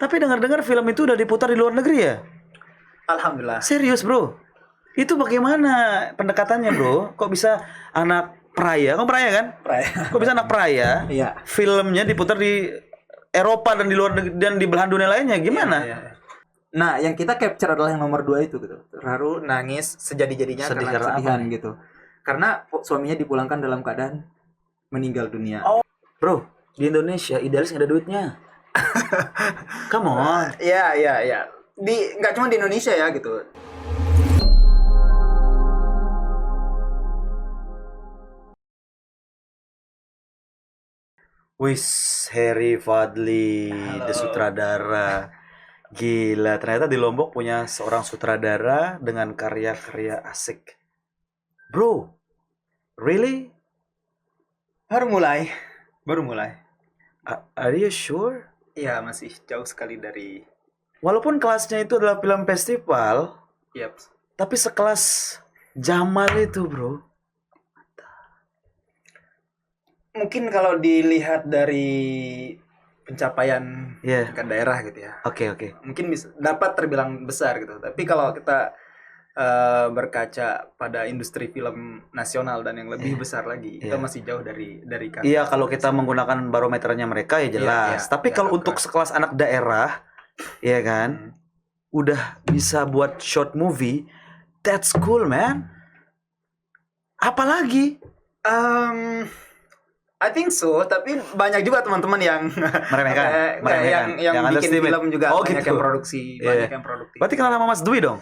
Tapi dengar-dengar film itu udah diputar di luar negeri ya? Alhamdulillah. Serius bro? Itu bagaimana pendekatannya bro? Kok bisa anak peraya? Kamu peraya kan? Peraya. Kok bisa anak peraya? Iya. Filmnya diputar di Eropa dan di luar negeri dan di belahan dunia lainnya gimana? Iya. Nah, yang kita capture adalah yang nomor 2 itu gitu. Terharu, nangis, sejadi-jadinya Sedih karena karena kesedihan apa? gitu. Karena suaminya dipulangkan dalam keadaan meninggal dunia. Oh, bro, di Indonesia idealis nggak ada duitnya. Come on. Iya. Nggak cuma di Indonesia ya gitu. Wis, Harry Fadli, Halo. the sutradara. Gila, ternyata di Lombok punya seorang sutradara dengan karya-karya asik. Bro, really? Baru mulai. Are you sure? Iya, masih jauh sekali dari. Walaupun kelasnya itu adalah film festival, Yap. tapi sekelas Jamal itu, bro. Mungkin kalau dilihat dari pencapaian Iya. tingkat daerah gitu ya, Oke. mungkin bisa dapat terbilang besar gitu. Tapi kalau kita berkaca pada industri film nasional dan yang lebih besar lagi, kita masih jauh dari kata. Iya, kalau kita menggunakan barometernya mereka ya jelas. Iya, Tapi iya, kalau akurat. untuk sekelas anak daerah, ya kan, udah bisa buat short movie, that's cool, man. Apalagi I think so, tapi banyak juga teman-teman yang Meremehkan. yang bikin underestimate. film juga Oh, banyak gitu. yang produksi, Iya. banyak yang produktif. Berarti kenal sama Mas Dwi dong?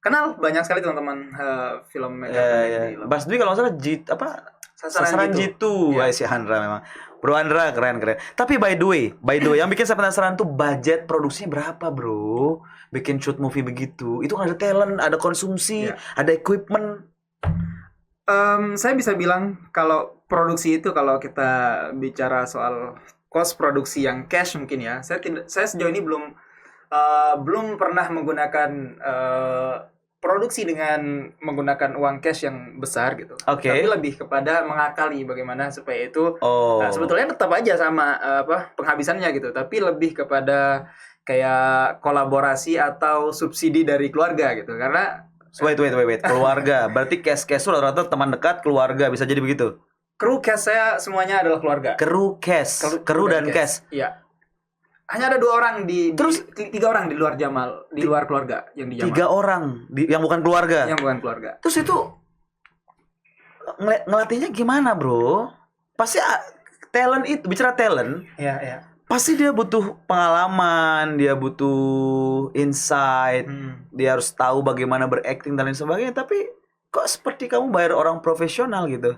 Kenal banyak sekali teman-teman filmmaker di Iya. Mas Dwi kalau nggak salah Sasaran Jitu. Iya. Wah, si Andra memang. Bro Andra keren. Tapi by the way, yang bikin saya penasaran tuh budget produksinya berapa, bro? Bikin shoot movie begitu. Itu kan ada talent, ada konsumsi, Iya. ada equipment. Saya bisa bilang kalau produksi itu, kalau kita bicara soal cost produksi yang cash mungkin ya, saya sejauh ini belum pernah menggunakan produksi dengan menggunakan uang cash yang besar gitu. Oke. Tapi lebih kepada mengakali bagaimana supaya itu Oh. sebetulnya tetap aja sama penghabisannya gitu, tapi lebih kepada kayak kolaborasi atau subsidi dari keluarga gitu. Karena Wait. Keluarga. Berarti cash itu rata-rata teman dekat, keluarga, bisa jadi begitu. kru cast saya semuanya adalah keluarga. Kru dan cash. Iya. Hanya ada 2 orang Terus 3 orang di luar Jamal, di luar keluarga yang di Jamal. 3 orang yang bukan keluarga. Yang bukan keluarga. Terus itu ngelatihnya gimana, bro? Pasti talent itu, bicara talent, Iya. pasti dia butuh pengalaman, dia butuh insight, dia harus tahu bagaimana berakting dan lain sebagainya. Tapi kok seperti kamu bayar orang profesional gitu?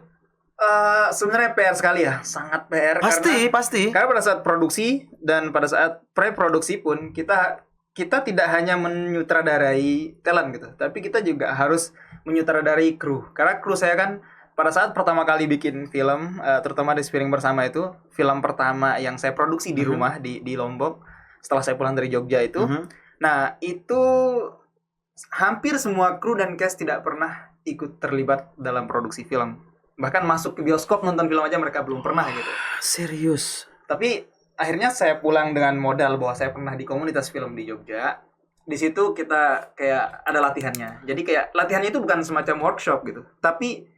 Sebenarnya PR sekali ya, sangat PR. Pasti. Karena pada saat produksi dan pada saat pre-produksi pun kita tidak hanya menyutradarai talent gitu, tapi kita juga harus menyutradarai kru. Karena kru saya kan pada saat pertama kali bikin film, terutama di Spiring Bersama itu, film pertama yang saya produksi di rumah di Lombok setelah saya pulang dari Jogja itu. Nah, itu hampir semua kru dan cast tidak pernah ikut terlibat dalam produksi film. Bahkan masuk ke bioskop nonton film aja mereka belum pernah gitu. Serius. Tapi akhirnya saya pulang dengan modal bahwa saya pernah di komunitas film di Jogja. Di situ kita kayak ada latihannya. Jadi kayak latihannya itu bukan semacam workshop gitu, tapi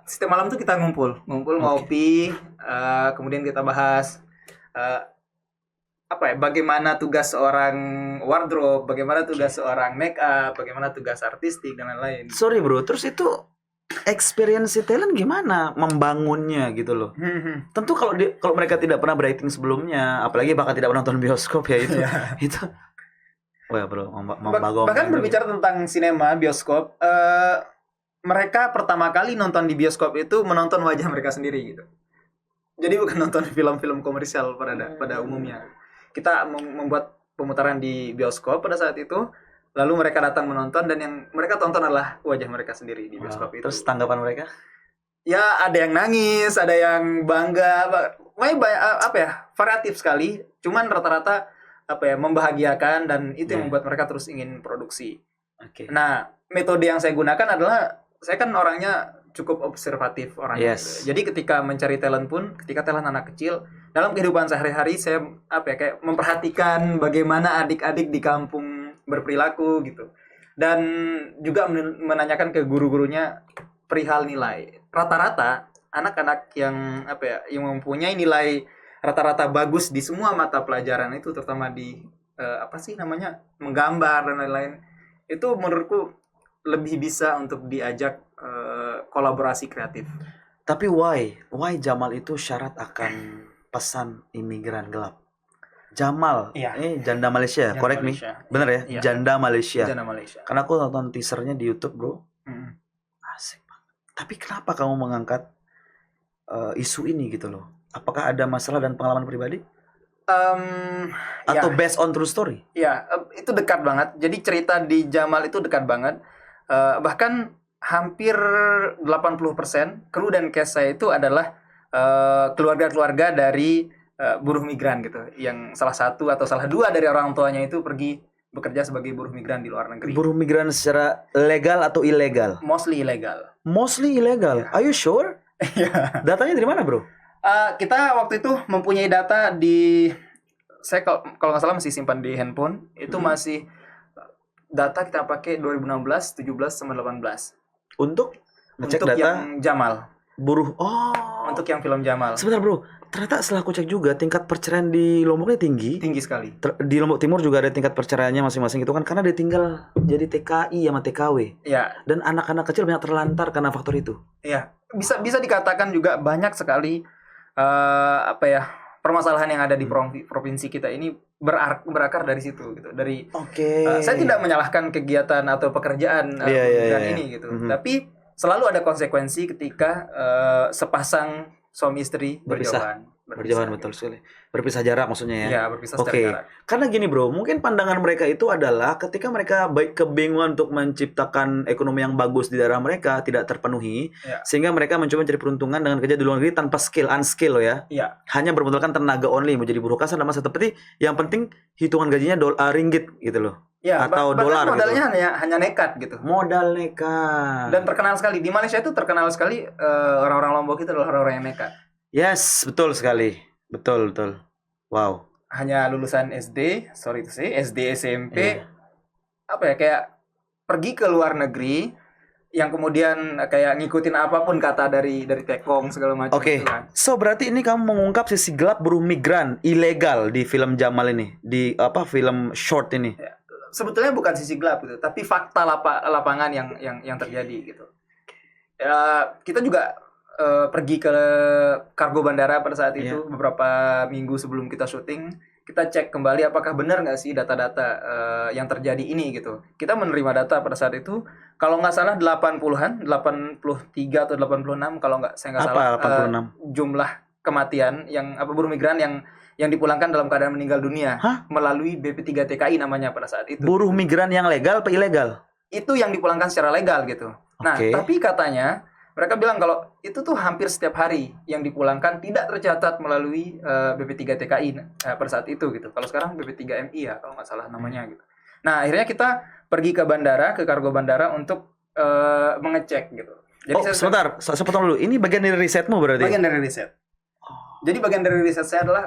setiap malam tuh kita ngumpul ngopi, kemudian kita bahas bagaimana tugas seorang wardrobe, bagaimana tugas seorang make up, bagaimana tugas artistik dan lain-lain. Sorry bro, terus itu experience talent gimana membangunnya gitu loh. Tentu kalau mereka tidak pernah berakting sebelumnya, apalagi bahkan tidak pernah nonton bioskop ya itu. Itu. Wah bro, bahkan berbicara tentang sinema, bioskop, mereka pertama kali nonton di bioskop itu menonton wajah mereka sendiri gitu. Jadi bukan nonton film-film komersial pada umumnya. Kita membuat pemutaran di bioskop pada saat itu, lalu mereka datang menonton dan yang mereka tonton adalah wajah mereka sendiri di bioskop itu. Terus tanggapan mereka? Ya ada yang nangis, ada yang bangga, variatif sekali. Cuman rata-rata membahagiakan dan itu yang membuat mereka terus ingin produksi. Okay. Nah, metode yang saya gunakan adalah saya kan orangnya cukup observatif orangnya. Yes. Gitu. Jadi ketika mencari talent pun, ketika talent anak kecil, dalam kehidupan sehari-hari saya kayak memperhatikan bagaimana adik-adik di kampung berperilaku gitu. Dan juga menanyakan ke guru-gurunya perihal nilai. Rata-rata anak-anak yang yang mempunyai nilai rata-rata bagus di semua mata pelajaran itu, terutama di menggambar dan lain-lain, itu menurutku lebih bisa untuk diajak kolaborasi kreatif. Tapi why Jamal itu syarat akan pesan imigran gelap? Jamal, ini janda Malaysia, correct me, bener ya? Iya. Janda Malaysia. Janda Malaysia. Karena aku nonton teasernya di YouTube, bro. Asik banget. Tapi kenapa kamu mengangkat isu ini gitu loh? Apakah ada masalah dan pengalaman pribadi? Atau based on true story? Ya, itu dekat banget. Jadi cerita di Jamal itu dekat banget. Bahkan hampir 80% kru dan cast saya itu adalah keluarga-keluarga dari buruh migran gitu, yang salah satu atau salah dua dari orang tuanya itu pergi bekerja sebagai buruh migran di luar negeri. Buruh migran secara legal atau ilegal? Mostly ilegal. Mostly illegal. Are you sure? Datanya dari mana, bro? Kita waktu itu mempunyai data di, saya kalau nggak salah masih simpan di handphone. Itu masih data kita pakai 2016, 17, sama 18. Untuk ngecek untuk data yang Jamal. buruh. Untuk yang film Jamal. Sebentar, bro. Ternyata setelah aku cek juga tingkat perceraian di Lombok ini tinggi. Tinggi sekali. Di Lombok Timur juga ada tingkat perceraiannya masing-masing gitu kan, karena dia tinggal jadi TKI sama TKW. Iya. Dan anak-anak kecil banyak terlantar karena faktor itu. Iya. Bisa dikatakan juga banyak sekali permasalahan yang ada di provinsi kita ini berakar dari situ gitu. Dari saya tidak menyalahkan kegiatan atau pekerjaan migran ini gitu. Tapi selalu ada konsekuensi ketika sepasang suami istri berjauhan, betul sekali. Berpisah jarak maksudnya ya. Iya, berpisah secara jarak. Karena gini, bro, mungkin pandangan mereka itu adalah ketika mereka kebingungan untuk menciptakan ekonomi yang bagus di daerah mereka tidak terpenuhi, sehingga mereka mencoba mencari peruntungan dengan kerja di luar negeri tanpa unskill ya. Iya. Hanya bermodalkan tenaga only, menjadi buruh kasar dan masa seperti yang penting hitungan gajinya ringgit gitu loh. Ya, atau dolar modalnya gitu. hanya nekat gitu. Modal nekat. Dan terkenal sekali di Malaysia itu, terkenal sekali orang-orang Lombok itu adalah orang-orang yang nekat. Yes, betul sekali. Betul. Wow. Hanya lulusan SD, SD, SMP, kayak pergi ke luar negeri, yang kemudian kayak ngikutin apapun kata dari tekong segala macam. Oke. So berarti ini kamu mengungkap sisi gelap buruh migran ilegal di film Jamal ini, di film short ini. Ya. Sebetulnya bukan sisi gelap gitu, tapi fakta lapangan yang terjadi gitu. Kita juga pergi ke kargo bandara pada saat itu, beberapa minggu sebelum kita syuting. Kita cek kembali apakah benar nggak sih data-data yang terjadi ini gitu. Kita menerima data pada saat itu, kalau nggak salah 80-an, 83 atau 86 kalau saya nggak salah. 86? Jumlah kematian yang buruh migran yang dipulangkan dalam keadaan meninggal dunia melalui BP3 TKI namanya pada saat itu. Buruh migran yang legal apa ilegal? Itu yang dipulangkan secara legal gitu. Nah, tapi katanya mereka bilang kalau itu tuh hampir setiap hari yang dipulangkan tidak tercatat melalui BP3 TKI pada saat itu gitu. Kalau sekarang BP3 MI ya kalau nggak salah namanya gitu. Nah, akhirnya kita pergi ke bandara, ke kargo bandara untuk mengecek gitu. Jadi sebentar, saya potong dulu. Ini bagian dari risetmu berarti? Bagian dari riset. Jadi bagian dari riset saya adalah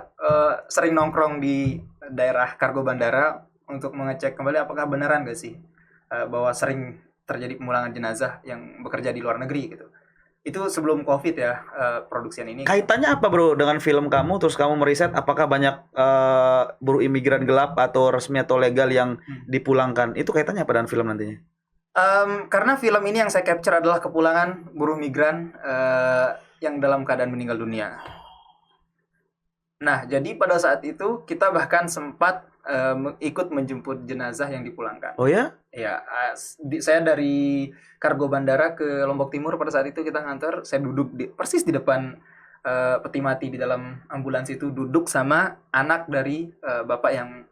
sering nongkrong di daerah kargo bandara untuk mengecek kembali apakah beneran gak sih bahwa sering terjadi pemulangan jenazah yang bekerja di luar negeri gitu. Itu sebelum COVID ya produksian ini. Kaitannya apa, bro, dengan film kamu? Terus kamu meriset apakah banyak buruh imigran gelap atau resmi atau legal yang dipulangkan? Itu kaitannya apa dengan film nantinya? Karena film ini yang saya capture adalah kepulangan buruh migran yang dalam keadaan meninggal dunia. Nah, jadi pada saat itu kita bahkan sempat ikut menjemput jenazah yang dipulangkan. Oh ya? Ya, saya dari kargo bandara ke Lombok Timur pada saat itu kita ngantor, saya duduk persis di depan peti mati di dalam ambulans itu, duduk sama anak dari bapak yang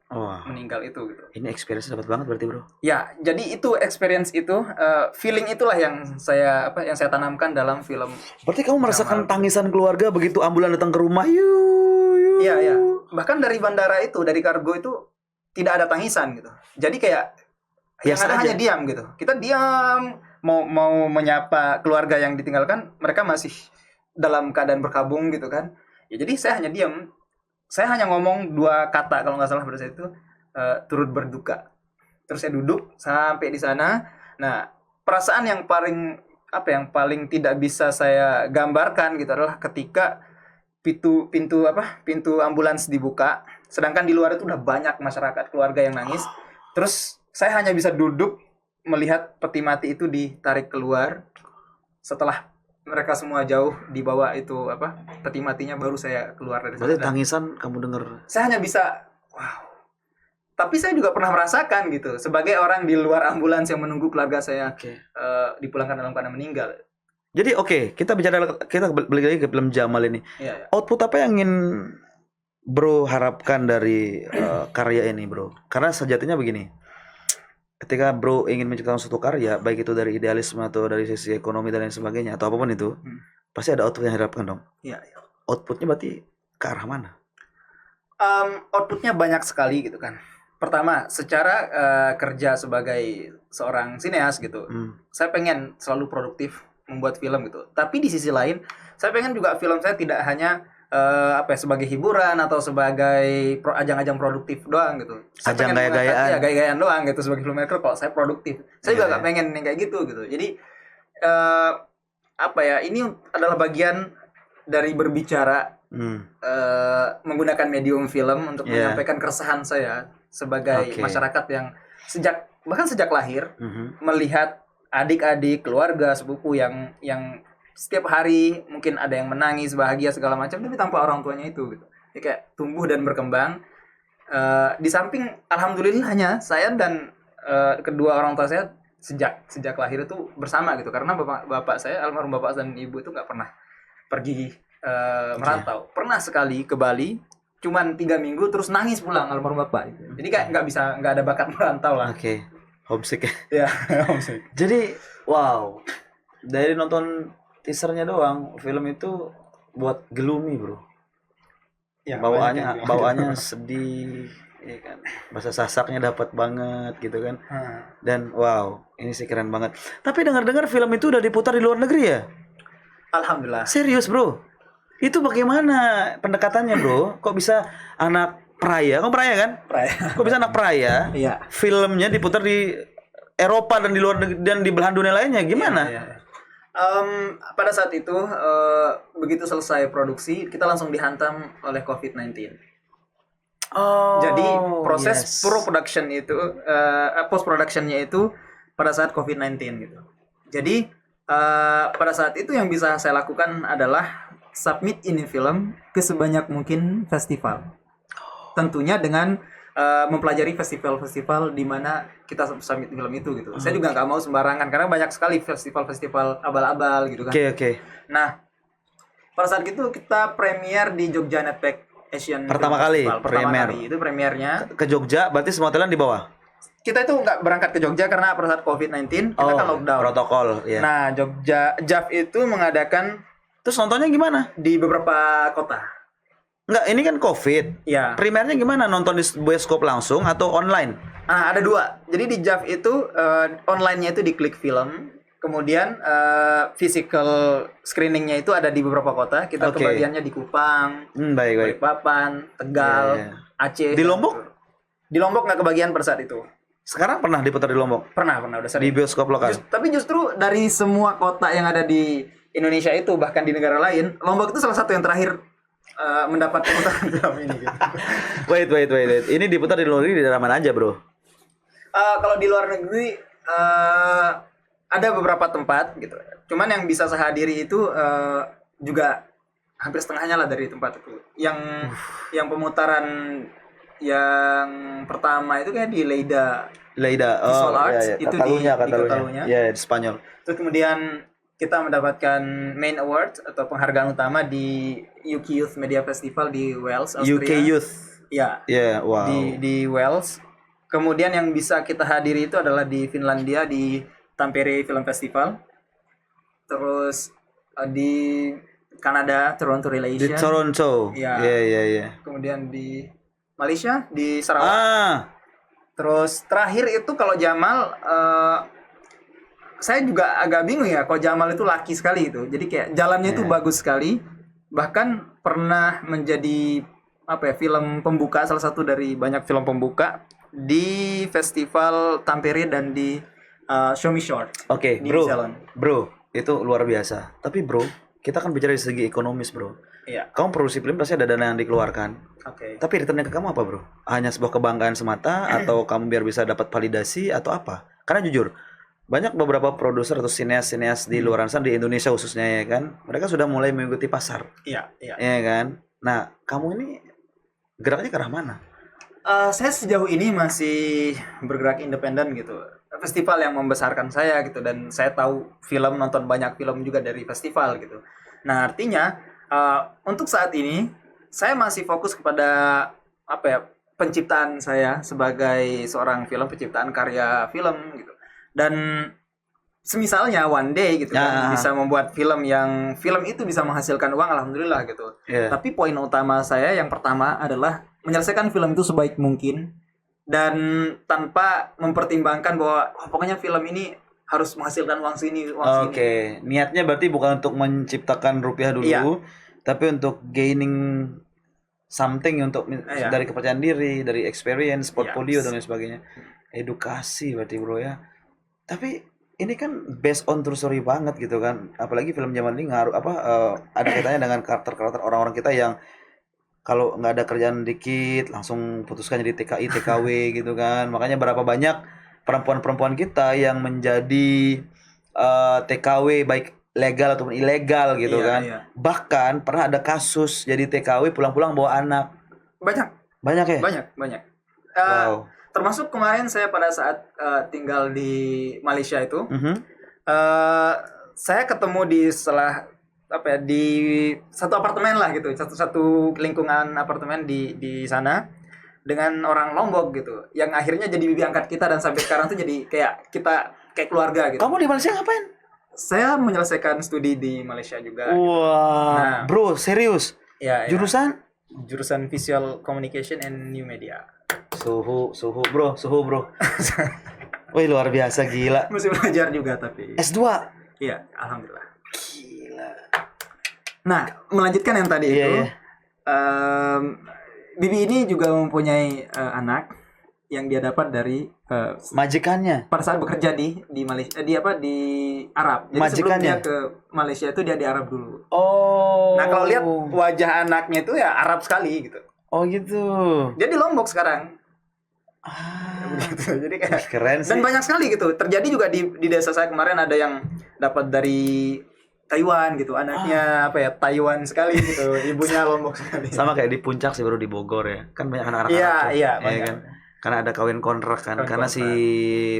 meninggal itu gitu. Ini experience dapat banget berarti, bro. Ya, jadi itu experience itu, feeling itulah yang saya tanamkan dalam film. Berarti kamu merasakan tangisan keluarga begitu ambulan datang ke rumah. Iya. Bahkan dari bandara itu, dari kargo itu tidak ada tangisan gitu. Jadi kayak yang ada hanya diam gitu. Kita diam, mau menyapa keluarga yang ditinggalkan, mereka masih dalam keadaan berkabung gitu kan. Ya jadi saya hanya diam. saya hanya ngomong 2 kata kalau nggak salah pada saat itu, turut berduka. Terus saya duduk sampai di sana. Nah, perasaan yang paling tidak bisa saya gambarkan gitu adalah ketika pintu ambulans dibuka, sedangkan di luar itu udah banyak masyarakat keluarga yang nangis. Terus saya hanya bisa duduk melihat peti mati itu ditarik keluar. Setelah mereka semua jauh dibawa itu peti matinya, baru saya keluar dari sana. Berarti tangisan kamu dengar. Saya hanya bisa wow. Tapi saya juga pernah merasakan gitu sebagai orang di luar ambulans yang menunggu keluarga saya dipulangkan dalam keadaan meninggal. Jadi kita balik lagi ke film Jamal ini. Iya. Output apa yang ingin Bro harapkan dari karya ini, Bro? Karena sejatinya begini. Ketika Bro ingin menciptakan suatu karya, baik itu dari idealisme atau dari sisi ekonomi dan lain sebagainya atau apapun itu, pasti ada output yang diharapkan dong. Iya. Outputnya berarti ke arah mana? Outputnya banyak sekali gitu kan. Pertama, secara kerja sebagai seorang sineas gitu, saya pengen selalu produktif membuat film gitu. Tapi di sisi lain, saya pengen juga film saya tidak hanya sebagai hiburan atau sebagai ajang-ajang produktif doang gitu. Saya Ajang pengen gaya-gayaan. ya gaya-gayaan doang gitu sebagai filmmaker. Kalau saya produktif, saya juga gak pengen yang kayak gitu gitu. Jadi ini adalah bagian dari berbicara menggunakan medium film untuk menyampaikan keresahan saya sebagai masyarakat yang bahkan sejak lahir melihat adik-adik, keluarga, sepupu yang setiap hari mungkin ada yang menangis, bahagia segala macam, tapi tanpa orang tuanya itu gitu. Jadi kayak tumbuh dan berkembang. Di samping alhamdulillahnya saya dan kedua orang tua saya sejak lahir itu bersama gitu, karena bapak saya, almarhum bapak dan ibu itu nggak pernah pergi merantau. Pernah sekali ke Bali, cuman 3 minggu terus nangis pulang almarhum bapak gitu. Jadi kayak nggak ada bakat merantau lah. Homesick ya. Homesick. Jadi wow, dari nonton teasernya doang, film itu buat gloomy, Bro. Ya, bawaannya sedih, ya kan. Bahasa Sasaknya dapat banget gitu kan. Dan wow, ini sih keren banget. Tapi dengar-dengar film itu udah diputar di luar negeri ya? Alhamdulillah. Serius, Bro? Itu bagaimana pendekatannya, Bro? Kok bisa anak peraya? Kamu peraya kan? Peraya. Kok bisa anak peraya? Iya. Filmnya diputar di Eropa dan di luar negeri dan di belahan dunia lainnya, gimana? Iya. Pada saat itu begitu selesai produksi, kita langsung dihantam oleh COVID-19. Jadi proses pro-production itu post-productionnya itu pada saat COVID-19 gitu. Jadi pada saat itu yang bisa saya lakukan adalah submit ini film ke sebanyak mungkin festival. Tentunya dengan mempelajari festival-festival di mana kita submit film itu gitu. Saya juga nggak mau sembarangan karena banyak sekali festival-festival abal-abal gitu kan. Oke. Nah, pada saat itu kita premier di Jogja Netpack Asian pertama Film kali Festival. Kali itu premiernya. Ke Jogja, berarti semua talent di bawah. Kita itu nggak berangkat ke Jogja karena pada saat COVID-19 kita kan lockdown. Protokol, ya. Nah, JAF itu mengadakan. Terus nontonnya gimana? Di beberapa kota. Enggak, ini kan COVID. Ya. Primernya gimana? Nonton di bioskop langsung atau online? Ada 2. Jadi di JAF itu online-nya itu di Klik Film. Kemudian physical screening-nya itu ada di beberapa kota. Kita kebagiannya di Kupang, Balikpapan, Tegal, Aceh. Di Lombok? Di Lombok nggak kebagian pada saat itu. Sekarang pernah diputar di Lombok? Pernah udah sering. Di bioskop lokal? Tapi justru dari semua kota yang ada di Indonesia itu, bahkan di negara lain, Lombok itu salah satu yang terakhir mendapat pemutaran film ini gitu. Wait. Ini diputar di luar negeri di daerah mana aja, Bro? Kalau di luar negeri ada beberapa tempat gitu. Cuman yang bisa saya hadiri itu juga hampir setengahnya lah dari tempat itu. Yang pemutaran yang pertama itu kayak di Leida Visual Arts, itu di Catalunya. Ya, di Spanyol. Terus kemudian kita mendapatkan main award atau penghargaan utama di UK Youth Media Festival di Wales, Austria. UK Youth. Ya. Wow. Di Wales. Kemudian yang bisa kita hadiri itu adalah di Finlandia di Tampere Film Festival. Terus di Kanada Toronto Relation. Di Toronto. Iya. Kemudian di Malaysia di Sarawak. Terus terakhir itu kalau Jamal saya juga agak bingung ya, kalau Jamal itu laki sekali itu. Jadi kayak jalannya itu bagus sekali. Bahkan pernah menjadi film pembuka, salah satu dari banyak film pembuka di festival Tampere dan di Show Me Short. Oke, di bro. New Zealand. Bro, itu luar biasa. Tapi bro, kita kan bicara dari segi ekonomis, bro. Iya. Kamu produksi film pasti ada dana yang dikeluarkan. Oke. Tapi returnnya ke kamu apa, bro? Hanya sebuah kebanggaan semata atau kamu biar bisa dapat validasi atau apa? Karena jujur, banyak beberapa produser atau sineas-sineas di luar sana, di Indonesia khususnya ya kan, mereka sudah mulai mengikuti pasar. Iya, iya. Ya kan? Nah, kamu ini geraknya ke arah mana? Saya sejauh ini masih bergerak independen gitu. Festival yang membesarkan saya gitu, dan saya tahu film, nonton banyak film juga dari festival gitu. Nah, artinya untuk saat ini saya masih fokus kepada penciptaan saya sebagai seorang penciptaan karya film gitu. Dan semisalnya one day gitu kan bisa membuat film itu bisa menghasilkan uang, alhamdulillah gitu. Tapi poin utama saya yang pertama adalah menyelesaikan film itu sebaik mungkin dan tanpa mempertimbangkan bahwa pokoknya film ini harus menghasilkan uang sini. Oke, niatnya berarti bukan untuk menciptakan rupiah dulu, tapi untuk gaining something, untuk dari kepercayaan diri, dari experience, portfolio dan lain sebagainya. Edukasi berarti bro ya. Tapi ini kan based on true story banget gitu kan. Apalagi film zaman ini ngaruh ada kaitannya dengan karakter-karakter orang-orang kita yang kalau nggak ada kerjaan dikit langsung putuskan jadi TKI, TKW gitu kan. Makanya berapa banyak perempuan-perempuan kita yang menjadi TKW baik legal ataupun ilegal gitu kan. Bahkan pernah ada kasus jadi TKW pulang-pulang bawa anak. Banyak ya? Banyak. Wow. Termasuk kemarin saya pada saat tinggal di Malaysia itu, saya ketemu di di satu apartemen lah gitu, satu lingkungan apartemen di sana dengan orang Lombok gitu, yang akhirnya jadi bibi angkat kita dan sampai sekarang tuh jadi kayak keluarga gitu. Kamu di Malaysia ngapain? Saya menyelesaikan studi di Malaysia juga. Wah, nah, bro, serius? Ya. Jurusan Visual Communication and New Media. Suhu bro. Wih, luar biasa, gila. Masih belajar juga tapi. S2? Iya, alhamdulillah. Gila. Nah, melanjutkan yang tadi itu. Bibi ini juga mempunyai anak yang dia dapat dari majikannya. Pada saat bekerja di Malaysia, di Arab. Jadi majikannya. Sebelum dia ke Malaysia itu dia di Arab dulu. Oh. Nah, kalau lihat wajah anaknya itu ya Arab sekali gitu. Oh gitu. Dia di Lombok sekarang. Begitu. Jadi kayak keren sih. Dan banyak sekali gitu. Terjadi juga di desa saya kemarin, ada yang dapat dari Taiwan gitu. Anaknya Taiwan sekali gitu. Ibunya Lombok sekali. Sama kayak di Puncak sih baru di Bogor ya. Kan banyak anak-anak Iya, kan. Karena ada kawin kontrak kan. Karena si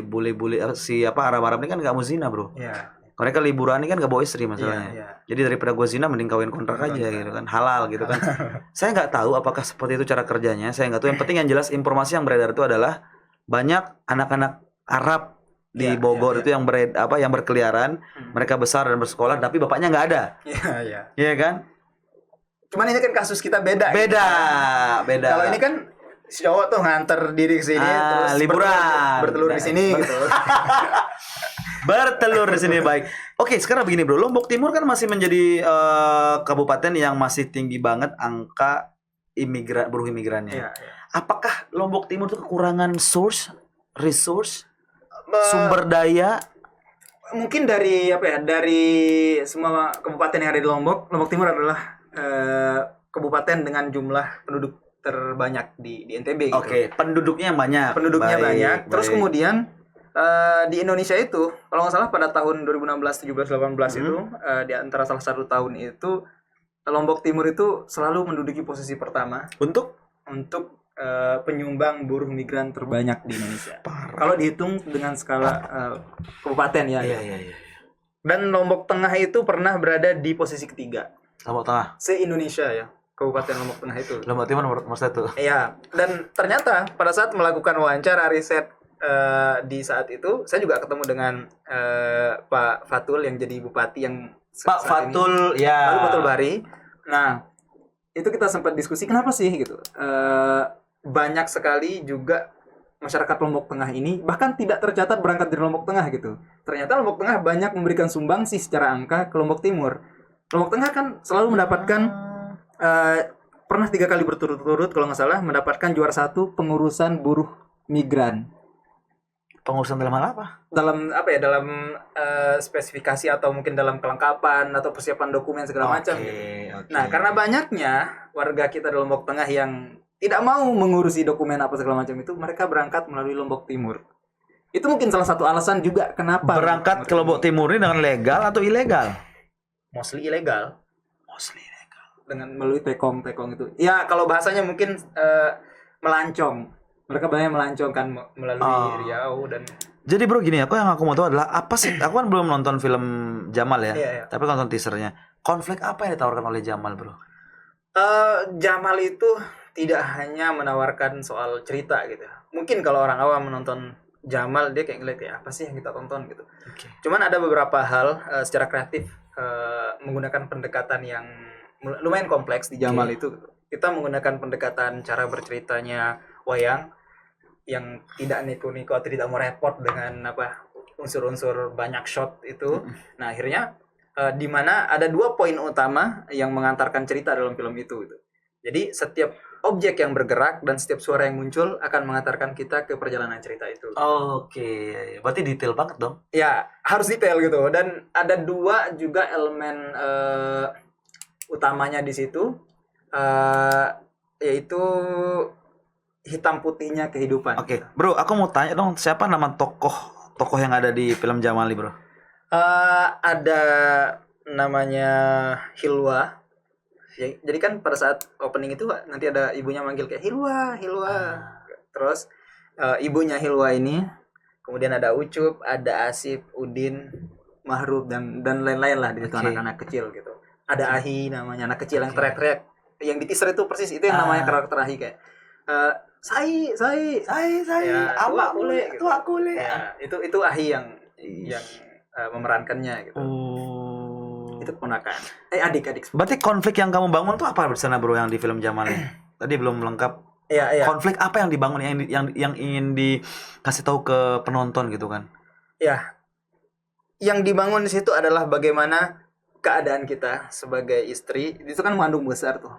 bule-bule Arab-Arab ini kan enggak mau zina, bro. Iya. Mereka liburan ini kan gak bawa istri masalahnya. Jadi daripada gue zina mending kawin kontrak aja gitu kan, halal gitu kan. Saya nggak tahu apakah seperti itu cara kerjanya, saya nggak tahu. Yang penting yang jelas informasi yang beredar itu adalah banyak anak-anak Arab di Bogor itu yang yang berkeliaran, mereka besar dan bersekolah tapi bapaknya nggak ada. Iya kan? Cuman ini kan kasus kita beda. Kalau ini kan si cowok tuh nganter diri ke sini terus liburan bertelur di sini gitu. Bertelur di sini baik. Oke, sekarang begini bro, Lombok Timur kan masih menjadi kabupaten yang masih tinggi banget angka buruh imigrannya. Apakah Lombok Timur itu kekurangan resource, sumber daya? Mungkin dari dari semua kabupaten yang ada di Lombok Timur adalah kabupaten dengan jumlah penduduk terbanyak di NTB gitu. Oke, penduduknya banyak. Banyak. Terus kemudian di Indonesia itu kalau nggak salah pada tahun 2016, 17, 18 itu di antara salah satu tahun itu Lombok Timur itu selalu menduduki posisi pertama untuk penyumbang buruh migran terbanyak di Indonesia. Kalau dihitung dengan skala kabupaten ya. Iya. Dan Lombok Tengah itu pernah berada di posisi ketiga. Lombok Tengah. Se-Indonesia ya. Kabupaten Lombok Tengah itu. Lombok Timur nomor 1. Iya. Dan ternyata pada saat melakukan wawancara riset di saat itu saya juga ketemu dengan Pak Fatul yang jadi bupati yang Pak Fatul ini. Lalu Fatul Bari. Nah, itu kita sempat diskusi kenapa sih gitu. Banyak sekali juga masyarakat Lombok Tengah ini bahkan tidak tercatat berangkat dari Lombok Tengah gitu. Ternyata Lombok Tengah banyak memberikan sumbangsi secara angka ke Lombok Timur. Lombok Tengah kan selalu mendapatkan pernah 3 kali berturut-turut kalau nggak salah mendapatkan juara 1 pengurusan buruh migran. Pengurusan dalam hal apa? Dalam apa ya, dalam spesifikasi atau mungkin dalam kelengkapan atau persiapan dokumen segala macam gitu. Oke. Nah, karena banyaknya warga kita di Lombok Tengah yang tidak mau mengurusi dokumen apa segala macam itu, mereka berangkat melalui Lombok Timur. Itu mungkin salah satu alasan juga kenapa Berangkat ke Lombok Timur ini dengan legal atau ilegal? mostly ilegal Mostly ilegal. dengan melalui tekong itu. Ya, kalau bahasanya mungkin melancong. Mereka banyak melancongkan melalui Riau dan Jadi bro gini, aku mau tahu adalah apa sih? Aku kan belum nonton film Jamal ya, Iya, iya. tapi nonton teasernya. Konflik apa yang ditawarkan oleh Jamal bro? Jamal itu tidak hanya menawarkan soal cerita gitu. Mungkin kalau orang awam menonton Jamal dia kayak ngeliat ya apa sih yang kita tonton gitu. Oke. Cuman ada beberapa hal secara kreatif menggunakan pendekatan yang lumayan kompleks di Jamal itu. Kita menggunakan pendekatan cara berceritanya wayang yang tidak niku-niku atau tidak mau repot dengan apa unsur-unsur banyak shot itu. Nah, akhirnya di mana ada 2 poin utama yang mengantarkan cerita dalam film itu gitu. Jadi setiap objek yang bergerak dan setiap suara yang muncul akan mengantarkan kita ke perjalanan cerita itu. Oke, berarti detail banget dong. Ya, harus detail gitu. Dan ada 2 juga elemen utamanya di situ, yaitu hitam putihnya kehidupan. Oke, bro, aku mau tanya dong, siapa nama tokoh yang ada di film Jamal ini bro? Ada namanya Hilwa. Ya, jadi kan pada saat opening itu nanti ada ibunya manggil kayak Hilwa. Terus ibunya Hilwa ini, kemudian ada Ucup, ada Asif, Udin, Mahrub dan lain-lain lah di situ, anak-anak kecil gitu. Ada Ahi namanya, anak kecil yang teriak-teriak. Yang di teaser itu persis itu yang namanya karakter Ahi kayak Sai, ya, apa boleh, gitu. itu aku boleh. Ya, itu Ahi yang memerankannya gitu. Itu keponakan. Adik. Berarti konflik yang kamu bangun tuh apa di sana bro yang di film Jamal ini? Tadi belum lengkap. Iya. Konflik apa yang dibangun yang ingin dikasih tahu ke penonton gitu kan? Ya. Yang dibangun di situ adalah bagaimana keadaan kita sebagai istri. Itu kan mengandung besar tuh.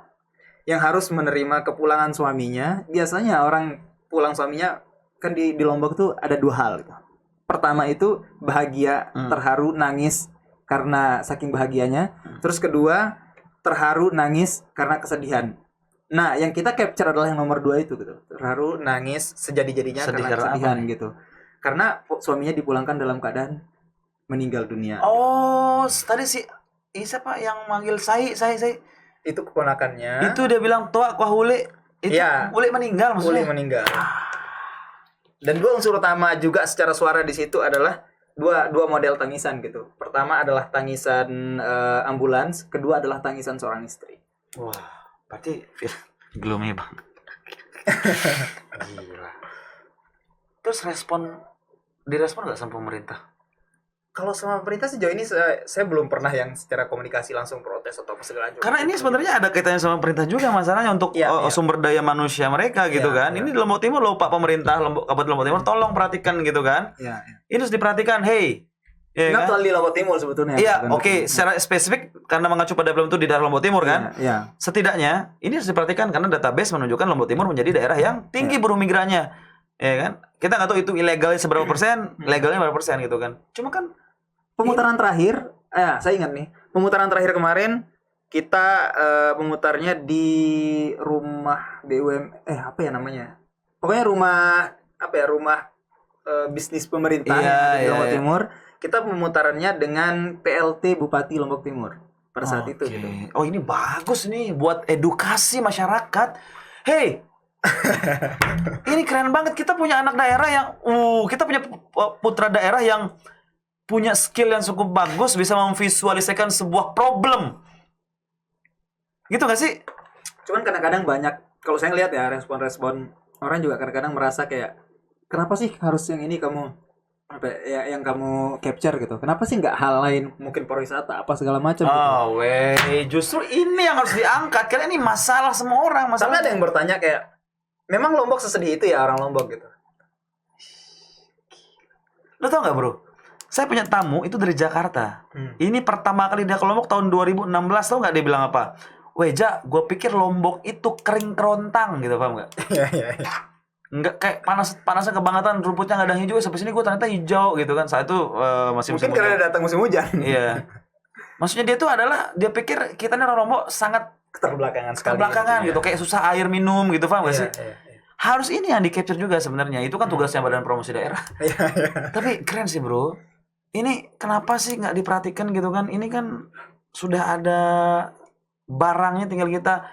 Yang harus menerima kepulangan suaminya. Biasanya orang pulang suaminya kan di Lombok tuh ada 2 hal gitu. Pertama itu bahagia, terharu, nangis karena saking bahagianya. Terus kedua, terharu, nangis karena kesedihan. Nah, yang kita capture adalah yang nomor 2 itu gitu. Terharu, nangis, sejadi-jadinya karena kesedihan gitu. Karena suaminya dipulangkan dalam keadaan meninggal dunia. Oh, tadi siapa yang manggil Sai? Itu keponakannya. Itu dia bilang tua Hule. Itu Hule meninggal maksudnya. Hule meninggal. Dan 2 unsur utama juga secara suara di situ adalah dua model tangisan gitu. Pertama adalah tangisan ambulans, kedua adalah tangisan seorang istri. Wah, berarti gloomy banget. Gila. Terus direspon nggak sama pemerintah? Kalau sama pemerintah sejauh ini saya belum pernah yang secara komunikasi langsung protes atau segala macam. Karena ini sebenarnya ada kaitannya sama pemerintah juga masalahnya untuk sumber daya manusia mereka gitu kan. Ini di Lombok Timur loh Pak pemerintah Kabupaten Lombok Timur tolong perhatikan gitu kan. Ini harus diperhatikan. Hey. Ya kan? Di Lombok Timur sebetulnya. Iya, oke. Secara spesifik karena mengacu pada film itu di daerah Lombok Timur kan. Iya. Setidaknya ini harus diperhatikan karena database menunjukkan Lombok Timur menjadi daerah yang tinggi buruh migrannya. Ya kan? Kita nggak tahu itu ilegalnya seberapa persen, legalnya berapa persen gitu kan. Cuma kan pemutaran terakhir, saya ingat nih, pemutaran terakhir kemarin kita memutarnya di rumah apa ya namanya? Pokoknya rumah bisnis pemerintah di Lombok Timur. Kita pemutarannya dengan PLT Bupati Lombok Timur pada saat itu gitu. Oh, ini bagus nih buat edukasi masyarakat. Hey, ini keren banget, kita punya anak daerah yang kita punya putra daerah yang punya skill yang cukup bagus, bisa memvisualisasikan sebuah problem. Gitu gak sih? Cuman kadang-kadang banyak, kalau saya ngeliat ya, respon-respon orang juga kadang-kadang merasa kayak, kenapa sih harus yang ini kamu yang kamu capture gitu? Kenapa sih nggak hal lain, mungkin pariwisata apa segala macam? Justru ini yang harus diangkat, karena ini masalah semua orang. Tapi ada yang bertanya kayak, memang Lombok sesedih itu ya orang Lombok gitu? Lo tau gak bro? Saya punya tamu itu dari Jakarta. Ini pertama kali dia ke Lombok tahun 2016, tau nggak dia bilang apa? Weja, gue pikir Lombok itu kering kerontang gitu, paham nggak? Iya. Nggak kayak panasnya kebangetan, rumputnya nggak ada hijau. Sampai sini gue ternyata hijau gitu kan. Saat itu masih Mungkin musim karena hujan. datang musim hujan. Iya. Maksudnya dia tuh adalah dia pikir kita nih orang Lombok sangat Keterbelakangan sekali. kebelakangan gitu, kayak susah air minum gitu, paham nggak sih? Iya. Harus ini yang di capture juga sebenarnya. Itu kan tugasnya Badan Promosi Daerah. Iya. Tapi keren sih bro. Ini kenapa sih nggak diperhatikan gitu kan? Ini kan sudah ada barangnya, tinggal kita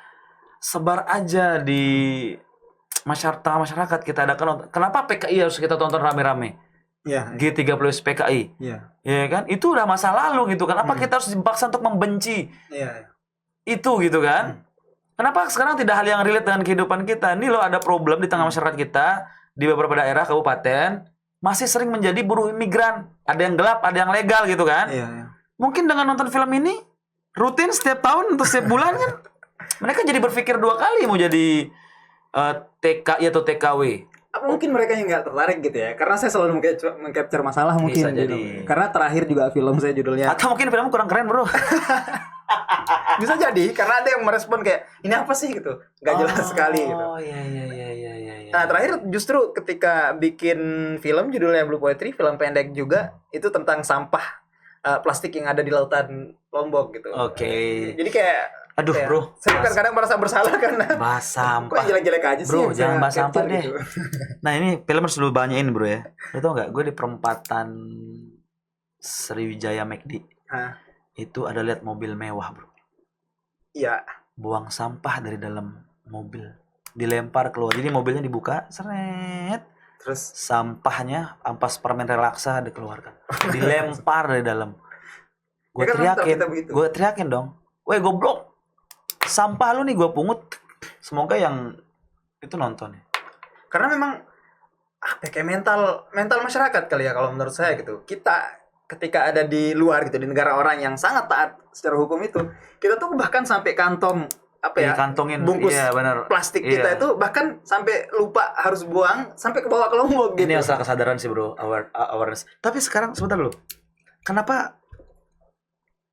sebar aja di masyarakat kita adakan. Kenapa PKI harus kita tonton rame-rame? Iya. G30 PKI. Iya. Ya kan? Itu udah masa lalu gitu. Kenapa kita harus dipaksa untuk membenci Iya. itu gitu kan? Kenapa sekarang tidak hal yang relate dengan kehidupan kita? Ini loh ada problem di tengah masyarakat kita di beberapa daerah kabupaten masih sering menjadi buruh imigran. Ada yang gelap, ada yang legal gitu kan? Iya. Mungkin dengan nonton film ini rutin setiap tahun atau setiap bulan kan mereka jadi berpikir dua kali mau jadi TKI atau TKW. Apa mungkin mereka yang nggak tertarik gitu ya? Karena saya selalu meng-capture masalah mungkin. Bisa gitu. jadi. Karena terakhir juga film saya judulnya. Atau mungkin film kurang keren bro. Bisa jadi karena ada yang merespon kayak ini apa sih gitu, nggak jelas sekali gitu. Oh iya. Nah terakhir justru ketika bikin film judulnya Blue Poetry, film pendek juga itu tentang sampah plastik yang ada di lautan Lombok gitu. Oke. Jadi kayak Aduh kayak, bro, saya kadang merasa bersalah karena bahas kok sampah. yang jelek-jelek aja sih. Bro, yang jangan saya bahas sampah capture deh. gitu. Nah ini film harus lu banyain bro ya. Lu tau gak, gue di perempatan Sriwijaya McD Hah? itu ada lihat mobil mewah bro. Iya. Buang sampah dari dalam mobil, dilempar keluar. Jadi mobilnya dibuka, seret. Terus Sampahnya ampas permen relaksa dikeluarkan, dilempar dari dalam. Gue Ya kan, teriakin, kita begitu. gue teriakin dong, weh goblok, sampah lu nih gue pungut. Semoga yang itu nonton ya. karena memang apa ya, kayak mental masyarakat kali ya kalau menurut saya gitu. Kita ketika ada di luar gitu, di negara orang yang sangat taat secara hukum itu, kita tuh bahkan sampai kantong apa ya, Dikantongin, bungkus iya, bener. plastik Iya. kita itu bahkan sampai lupa harus buang sampai ke bawah ke Lombok gitu. Ini masalah kesadaran sih bro, awareness. Tapi sekarang sebentar dulu, kenapa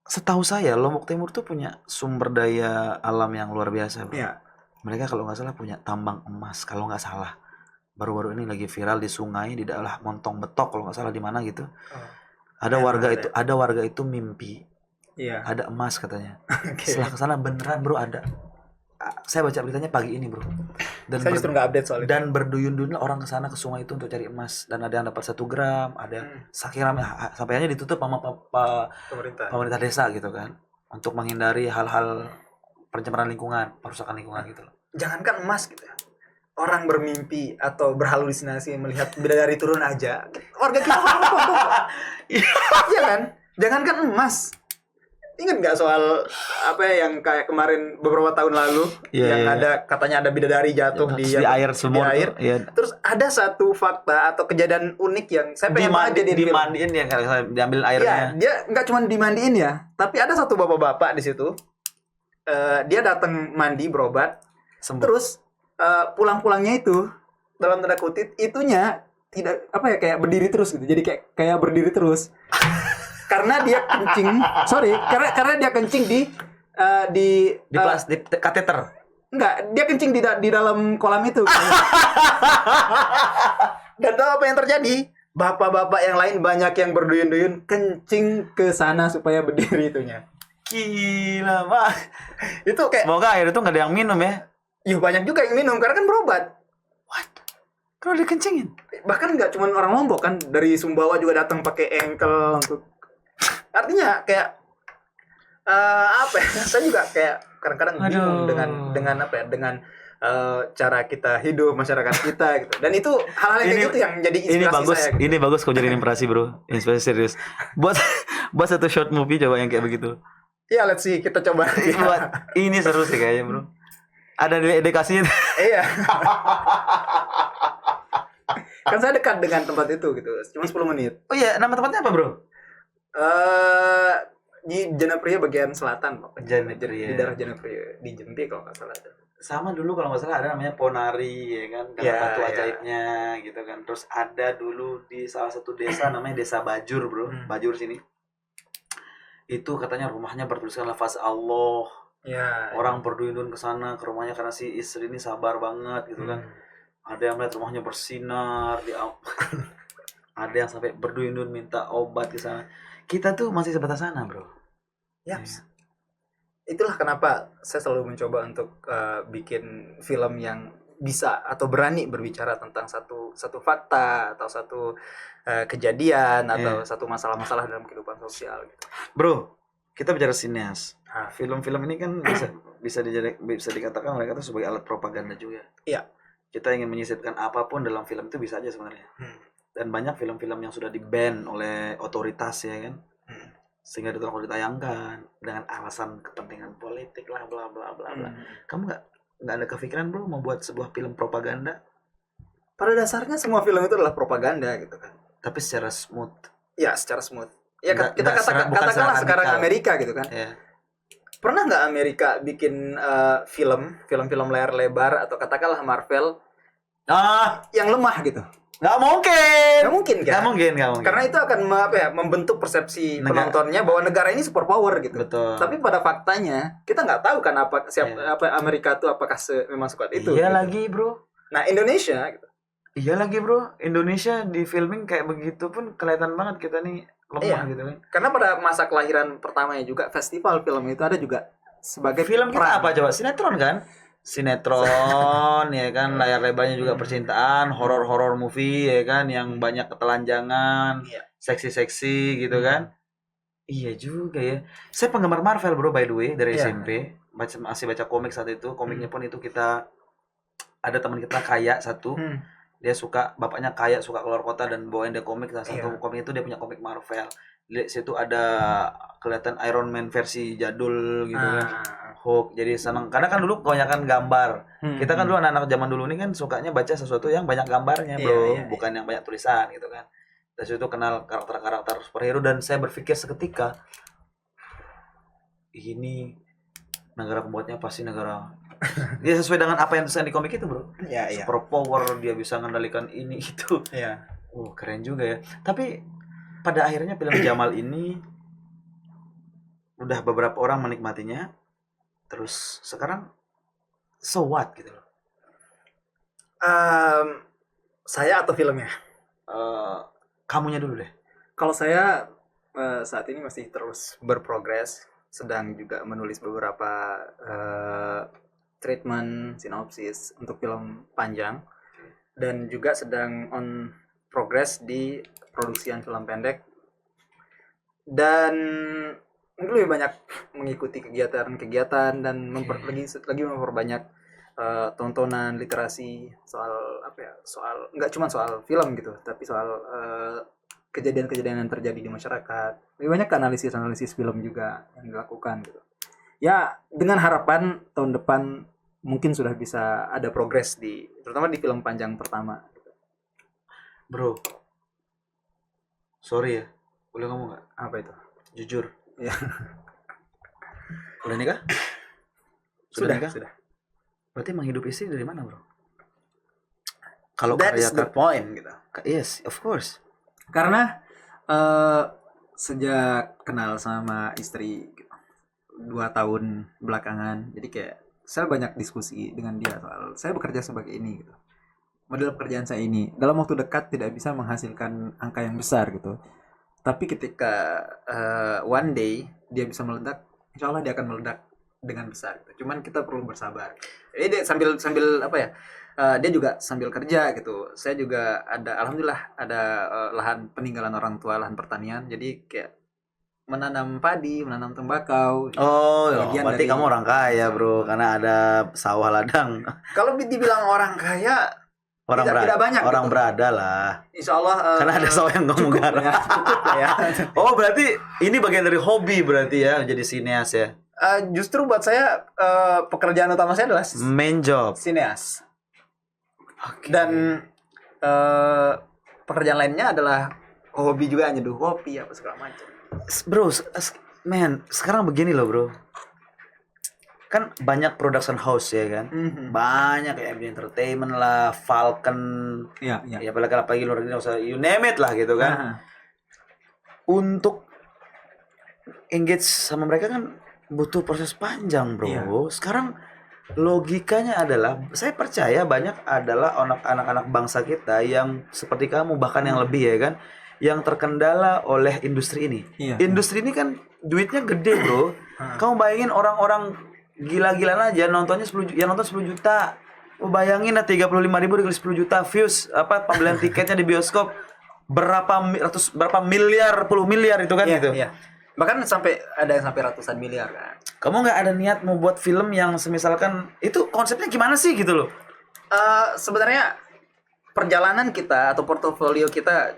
setahu saya Lombok Timur tuh punya sumber daya alam yang luar biasa bro. Iya. Mereka kalau nggak salah punya tambang emas, kalau nggak salah. Baru-baru ini lagi viral di sungai di daerah Montong Betok kalau nggak salah di mana gitu. Ada warga itu mimpi Iya. ada emas katanya. Oke. Setelah kesana beneran bro ada. Saya baca beritanya pagi ini bro. Dan Saya justru nggak update soal itu. dan berduyun-duyun orang kesana ke sungai itu untuk cari emas, dan ada yang dapat 1 gram, ada yang sakiram sampai hanya ditutup sama pemerintah desa gitu kan, untuk menghindari hal-hal pencemaran lingkungan, perusakan lingkungan gitu loh. Jangankan emas gitu ya. Orang bermimpi atau berhalusinasi melihat bidadari turun aja, warga kita iya kan? Jangankan emas. Ingat nggak soal apa ya yang kayak kemarin beberapa tahun lalu yang ada katanya ada bidadari jatuh di air semua air. ya. Terus ada satu fakta atau kejadian unik yang saya pengen banget jadiin film. Dimandiin ya, diambil airnya. Iya, dia nggak cuma dimandiin ya, tapi ada satu bapak-bapak di situ. Dia datang mandi berobat, Sembuh. terus pulang-pulangnya itu dalam tanda kutip itunya tidak apa ya kayak berdiri terus gitu, jadi kayak berdiri terus karena dia kencing, karena dia kencing di Plastik kateter. enggak, dia kencing di dalam kolam itu. Dan tahu apa yang terjadi? Bapak-bapak yang lain banyak yang berduyun-duyun kencing ke sana supaya berdiri itunya. Gila mah. Itu kayak Semoga air itu nggak ada yang minum ya. banyak juga yang minum karena kan berobat. Kalau dikencingin. Bahkan nggak cuma orang Lombok kan, dari Sumbawa juga datang pakai engkel untuk. Artinya kayak apa ya? Saya juga kayak kadang-kadang bingung dengan apa ya? Dengan cara kita hidup, masyarakat kita gitu. Dan itu hal-hal yang kayak gitu yang jadi inspirasi saya. Gitu. Ini bagus kau jadi inspirasi bro. Inspirasi serius. Buat satu short movie coba yang kayak begitu. Iya, let's see, kita coba. Ini seru sih kayaknya bro. Ada edukasinya. Iya. Kan saya dekat dengan tempat itu gitu. Cuma 10 menit. Oh iya, nama tempatnya apa bro? Di Janapria bagian selatan, Pak. Janapria. Di daerah Janapria, di Jembe kalau nggak salah. Sama dulu kalau nggak salah ada namanya Ponari ya kan, karena batu ajaibnya gitu kan. Terus ada dulu di salah satu desa namanya Desa Bajur bro, Bajur sini. Itu katanya rumahnya bertuliskan lafaz Allah. Ya. Orang berduyun-duyun ke sana ke rumahnya karena si istri ini sabar banget gitu kan. Ada yang melihat rumahnya bersinar ada yang sampai berduyun-duyun minta obat ke sana. Kita tuh masih sebatas sana, bro. Ya. Itulah kenapa saya selalu mencoba untuk bikin film yang bisa atau berani berbicara tentang satu fakta atau satu kejadian atau satu masalah-masalah dalam kehidupan sosial gitu. Bro, kita bicara sineas. Film-film ini kan bisa dikatakan mereka tuh sebagai alat propaganda juga. Iya. Kita ingin menyisipkan apapun dalam film itu bisa aja sebenarnya. Dan banyak film-film yang sudah di-ban oleh otoritas ya kan. Sehingga ditolak ditayangkan dengan alasan kepentingan politik lah bla bla bla bla. Kamu nggak ada kepikiran bro membuat sebuah film propaganda? Pada dasarnya semua film itu adalah propaganda gitu kan. Tapi secara smooth. Ya, secara smooth. Ya kita katakanlah sekarang Amerika gitu kan. Yeah. Pernah nggak Amerika bikin film-film layar lebar atau katakanlah Marvel yang lemah gitu? Nggak mungkin kan? Nggak mungkin. Karena itu akan membentuk persepsi penontonnya bahwa negara ini superpower gitu. Betul. Tapi pada faktanya kita nggak tahu kan apa Amerika itu apakah memang sekuat itu. Iya gitu. lagi bro. Nah Indonesia gitu. Iya lagi bro, Indonesia di filming kayak begitu pun kelihatan banget kita nih lemah gitu kan. Karena pada masa kelahiran pertamanya juga festival film itu ada juga sebagai film kita apa coba? Sinetron kan? Sinetron ya kan, layar lebarnya juga percintaan, horor movie ya kan, yang banyak ketelanjangan, seksi-seksi gitu kan. Iya juga ya. Saya penggemar Marvel bro by the way dari SMP, masih baca komik saat itu. Komiknya pun itu kita ada teman kita kaya satu. Dia bapaknya kaya, suka keluar kota dan bawain dia komik. Salah satu komik itu dia punya komik Marvel. Di situ ada kelihatan Iron Man versi jadul gitu kan. Hulk. Jadi seneng karena kan dulu kebanyakan gambar. Kita kan dulu anak-anak zaman dulu ini kan sukanya baca sesuatu yang banyak gambarnya, bro, bukan yang banyak tulisan gitu kan. Dari situ kenal karakter-karakter superhero dan saya berpikir seketika ini negara pembuatnya pasti negara dia sesuai dengan apa yang tulisan di komik itu, bro. Super power, dia bisa mengendalikan ini itu. Keren juga ya. Tapi pada akhirnya film Jamal ini udah beberapa orang menikmatinya. Terus sekarang so what gitu loh. Saya atau filmnya? Kamunya dulu deh. Kalau saya saat ini masih terus berprogres, sedang juga menulis beberapa treatment sinopsis untuk film panjang dan juga sedang on progress di produksian film pendek dan mungkin lebih banyak mengikuti kegiatan-kegiatan dan lagi memperbanyak tontonan literasi soal soal nggak cuma soal film gitu tapi soal kejadian-kejadian yang terjadi di masyarakat. Lebih banyak analisis film juga yang dilakukan gitu. Ya, dengan harapan tahun depan mungkin sudah bisa ada progres terutama di film panjang pertama. Bro, sorry ya, boleh ngomong nggak? Apa itu? Jujur. Ya. Udah nikah? Sudah. Berarti menghidupi istri dari mana, bro? Kalau that's the point gitu. Yes, of course. Karena sejak kenal sama istri 2 tahun belakangan, jadi kayak saya banyak diskusi dengan dia soal saya bekerja sebagai ini gitu. Model pekerjaan saya ini dalam waktu dekat tidak bisa menghasilkan angka yang besar gitu. Tapi ketika one day dia bisa meledak, insya Allah dia akan meledak dengan besar gitu. Cuman kita perlu bersabar. Jadi dia sambil dia juga sambil kerja gitu. Saya juga alhamdulillah ada lahan peninggalan orang tua, lahan pertanian. Jadi kayak menanam padi, menanam tembakau. Berarti kamu orang kaya, bro, karena ada sawah ladang. Kalau dibilang orang kaya, tidak banyak. Orang gitu. berada lah. Insya Allah. Karena ada sawah yang kamu garap. Ya. Oh, berarti ini bagian dari hobi berarti ya, jadi sineas ya. Justru buat saya pekerjaan utama saya adalah main job sineas. Okay. Dan pekerjaan lainnya adalah hobi juga, nyeduh kopi apa segala macam. Bro, sekarang begini loh, bro. Kan banyak production house ya kan. Banyak kayak MD Entertainment lah, Falcon. Ya apalagi luar negeri, you name it lah gitu kan. Untuk engage sama mereka kan butuh proses panjang, bro. Iya. Sekarang logikanya adalah, saya percaya banyak adalah anak-anak bangsa kita yang seperti kamu, bahkan yang lebih ya kan, yang terkendala oleh industri ini. Iya. Industri ini kan duitnya gede, bro. Kamu bayangin orang-orang gila-gilaan aja nontonnya 10 juta, yang nonton 10 juta. Oh, bayangin lah 35.000 dikali 10 juta views, pembelian tiketnya di bioskop berapa miliar, puluh miliar itu kan Iya, gitu. iya. Bahkan ada yang sampai ratusan miliar kan. Kamu nggak ada niat mau buat film yang semisalkan itu konsepnya gimana sih gitu loh? Sebenarnya perjalanan kita atau portofolio kita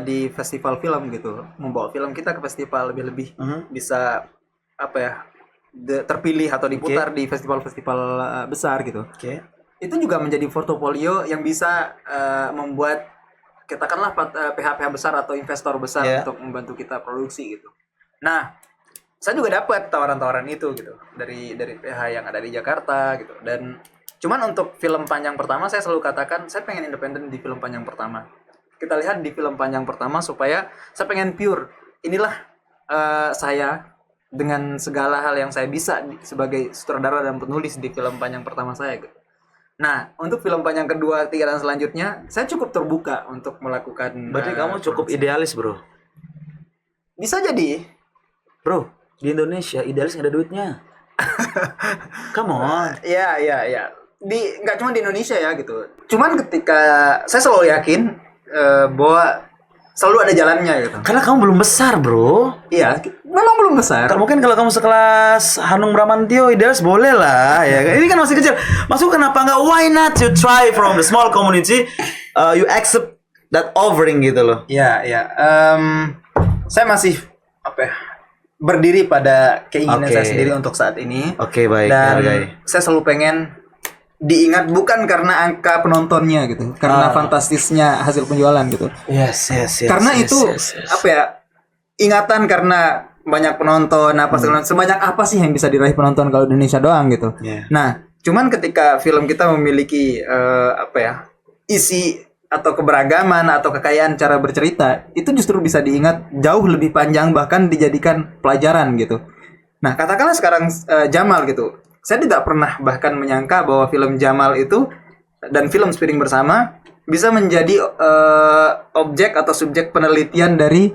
di festival film gitu, membawa film kita ke festival lebih bisa apa ya, terpilih atau diputar di festival-festival besar gitu. Oke. Itu juga menjadi portofolio yang bisa membuat katakanlah PH-PH besar atau investor besar untuk membantu kita produksi gitu. Nah, saya juga dapat tawaran-tawaran itu gitu dari PH yang ada di Jakarta gitu. Dan cuman untuk film panjang pertama saya selalu katakan saya pengen independen di film panjang pertama. Kita lihat di film panjang pertama supaya saya pengen pure. Inilah saya dengan segala hal yang saya bisa sebagai sutradara dan penulis di film panjang pertama saya gitu. Nah, untuk film panjang kedua, ketiga, dan selanjutnya, saya cukup terbuka untuk melakukan. Berarti kamu cukup idealis, bro. Bisa jadi. Bro, di Indonesia idealis nggak ada duitnya. Come on. Iya. Nggak cuma di Indonesia ya gitu. Cuman ketika saya selalu yakin bahwa selalu ada jalannya gitu. Karena kamu belum besar, bro. Iya, memang belum besar. Mungkin kalau kamu sekelas Hanung Bramantyo idealis boleh lah ya. Ini kan masih kecil. Maksud kenapa nggak? Why not you try from the small community? You accept that offering gitu loh. Iya. Saya masih berdiri pada keinginan saya sendiri untuk saat ini. Oke, baik. Dan saya selalu pengen diingat bukan karena angka penontonnya gitu, karena fantastisnya hasil penjualan gitu. Yes. Karena itu ingatan karena banyak penonton sebanyak apa sih yang bisa diraih penonton kalau di Indonesia doang gitu. Nah, cuman ketika film kita memiliki isi atau keberagaman atau kekayaan cara bercerita, itu justru bisa diingat jauh lebih panjang, bahkan dijadikan pelajaran gitu. Nah, katakanlah sekarang Jamal gitu. Saya tidak pernah bahkan menyangka bahwa film Jamal itu dan film Spiring Bersama bisa menjadi objek atau subjek penelitian dari